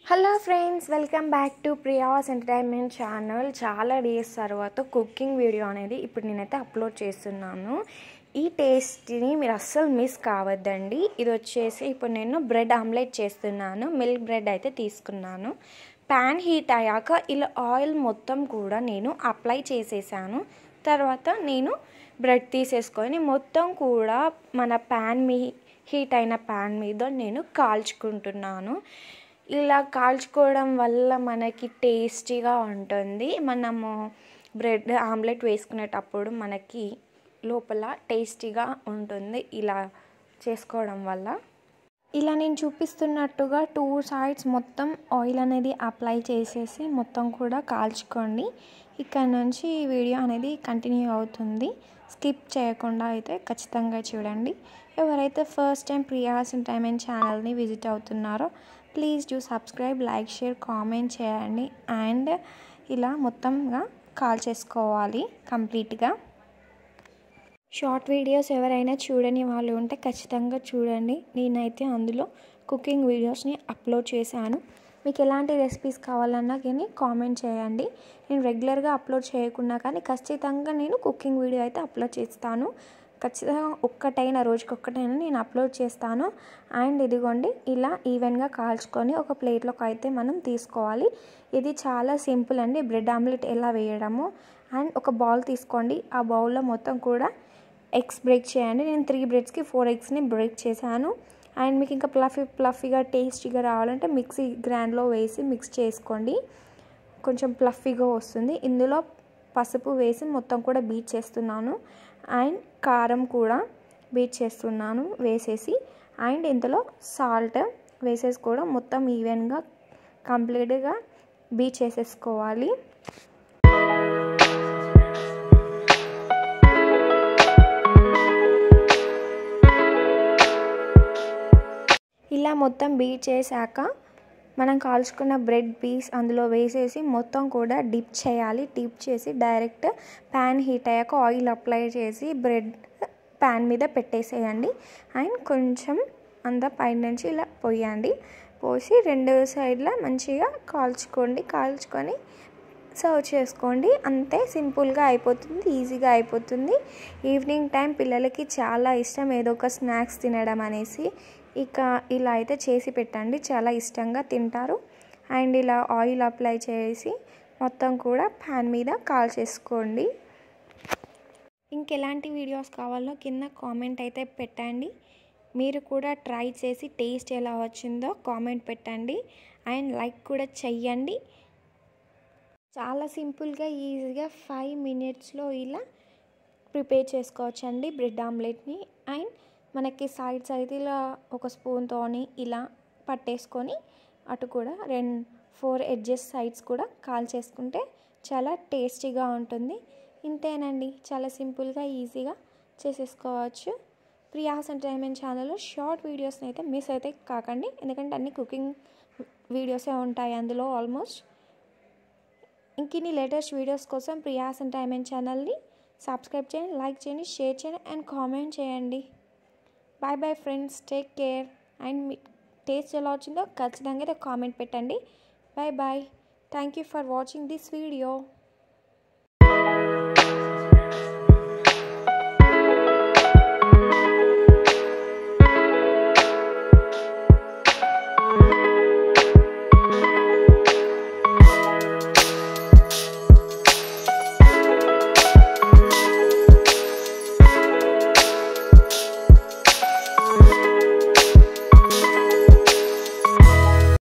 Hello friends, welcome back to Priya's entertainment channel. చాలా days తర్వాత cooking video అనేది ఇప్పుడు నేనైతే అప్లోడ్ చేస్తున్నాను. ఈ టేస్ట్ని మీరు అస్సలు మిస్ కావద్దండి. ఇది వచ్చేసి ఇప్పుడు నేను బ్రెడ్ ఆమ్లెట్ చేస్తున్నాను. మిల్క్ బ్రెడ్ అయితే తీసుకున్నాను. ప్యాన్ హీట్ అయ్యాక ఇలా ఆయిల్ మొత్తం కూడా నేను అప్లై చేసేసాను. తర్వాత నేను బ్రెడ్ తీసేసుకొని మొత్తం కూడా మన హీట్ అయిన ప్యాన్ మీద నేను కాల్చుకుంటున్నాను. ఇలా కాల్చుకోవడం వల్ల మనకి టేస్టీగా ఉంటుంది. మనము బ్రెడ్ ఆమ్లెట్ వేసుకునేటప్పుడు మనకి లోపల టేస్టీగా ఉంటుంది ఇలా చేసుకోవడం వల్ల. ఇలా నేను చూపిస్తున్నట్టుగా 2 సైడ్స్ మొత్తం ఆయిల్ అనేది అప్లై చేసేసి మొత్తం కూడా కాల్చుకోండి. ఇక్కడ నుంచి ఈ వీడియో అనేది కంటిన్యూ అవుతుంది. స్కిప్ చేయకుండా అయితే ఖచ్చితంగా చూడండి. ఎవరైతే ఫస్ట్ టైం ప్రియాస్ ఎంటర్టైన్మెంట్ ఛానల్ని విజిట్ అవుతున్నారో please do subscribe, like, share, comment చేయండి. అండ్ ఇలా మొత్తంగా కాల్ చేసుకోవాలి కంప్లీట్గా. షార్ట్ వీడియోస్ ఎవరైనా చూడని వాళ్ళు ఉంటే ఖచ్చితంగా చూడండి. నేనైతే అందులో కుకింగ్ వీడియోస్ని అప్లోడ్ చేశాను. మీకు ఎలాంటి రెసిపీస్ కావాలన్నా కానీ కామెంట్ చేయండి. నేను రెగ్యులర్గా అప్లోడ్ చేయకున్నా కానీ ఖచ్చితంగా నేను కుకింగ్ వీడియో అయితే అప్లోడ్ చేస్తాను. ఖచ్చితంగా రోజుకొక్కటైనా నేను అప్లోడ్ చేస్తాను. అండ్ ఇదిగోండి ఇలా ఈవెన్గా కాల్చుకొని ఒక ప్లేట్లోకి అయితే మనం తీసుకోవాలి. ఇది చాలా సింపుల్ అండి, బ్రెడ్ ఆమ్లెట్ ఎలా వేయడము. అండ్ ఒక బౌల్ తీసుకోండి. ఆ బౌల్లో మొత్తం కూడా ఎగ్స్ బ్రేక్ చేయండి. నేను 3 బ్రెడ్స్కి 4 ఎగ్స్ని బ్రేక్ చేశాను. అండ్ మీకు ఇంకా ప్లఫీగా టేస్టీగా రావాలంటే మిక్సీ గ్రైండర్లో వేసి మిక్స్ చేసుకోండి. కొంచెం ప్లఫీగా వస్తుంది. ఇందులో పసుపు వేసి మొత్తం కూడా బీట్ చేస్తున్నాను. అండ్ కారం కూడా బీట్ చేస్తున్నాను వేసేసి. అండ్ ఇందులో సాల్ట్ వేసేసి కూడా మొత్తం ఈవెన్గా కంప్లీట్గా బీట్ చేసేసుకోవాలి. ఇలా మొత్తం బీట్ చేశాక మనం కాల్చుకున్న బ్రెడ్ పీస్ అందులో వేసేసి మొత్తం కూడా డిప్ చేయాలి. డిప్ చేసి డైరెక్ట్ ప్యాన్ హీట్ అయ్యాక ఆయిల్ అప్లై చేసి బ్రెడ్ ప్యాన్ మీద పెట్టేసేయండి. అండ్ కొంచెం అంతా పైనుంచి ఇలా పోయండి. పోసి 2 సైడ్ల మంచిగా కాల్చుకొని సర్వ్ చేసుకోండి. అంతే, సింపుల్గా అయిపోతుంది, ఈజీగా అయిపోతుంది. ఈవినింగ్ టైం పిల్లలకి చాలా ఇష్టం ఏదో ఒక స్నాక్స్ తినడం అనేసి. ఇక ఇలా అయితే చేసి పెట్టండి, చాలా ఇష్టంగా తింటారు. అండ్ ఇలా ఆయిల్ అప్లై చేసి మొత్తం కూడా ప్యాన్ మీద కాల్చేసుకోండి. ఇంకెలాంటి వీడియోస్ కావాలో కింద కామెంట్ అయితే పెట్టండి. మీరు కూడా ట్రై చేసి టేస్ట్ ఎలా వచ్చిందో కామెంట్ పెట్టండి. అండ్ లైక్ కూడా చెయ్యండి. చాలా సింపుల్గా ఈజీగా 5 మినిట్స్లో ఇలా ప్రిపేర్ చేసుకోవచ్చండి బ్రెడ్ ఆమ్లెట్ని. అండ్ మనకి సైడ్స్ అయితే ఇలా ఒక స్పూన్తోని ఇలా పట్టేసుకొని అటు కూడా 4 ఎడ్జెస్ సైడ్స్ కూడా కాల్ చేసుకుంటే చాలా టేస్టీగా ఉంటుంది. ఇంతేనండి, చాలా సింపుల్గా ఈజీగా చేసేసుకోవచ్చు. ప్రియాస్ ఎంటర్టైన్మెంట్ ఛానల్లో షార్ట్ వీడియోస్ని అయితే మిస్ అయితే కాకండి, ఎందుకంటే అన్ని కుకింగ్ వీడియోసే ఉంటాయి అందులో ఆల్మోస్ట్. ఇంకిన్ని లేటెస్ట్ వీడియోస్ కోసం ప్రియాస్ ఎంటర్టైన్మెంట్ ఛానల్ని సబ్స్క్రైబ్ చేయండి, లైక్ చేయండి, షేర్ చేయండి అండ్ కామెంట్ చేయండి. Bye friends, take care. And మీ టేస్ట్ ఎలా వచ్చిందో ఖచ్చితంగా కామెంట్ పెట్టండి. Bye. Thank you for watching this video.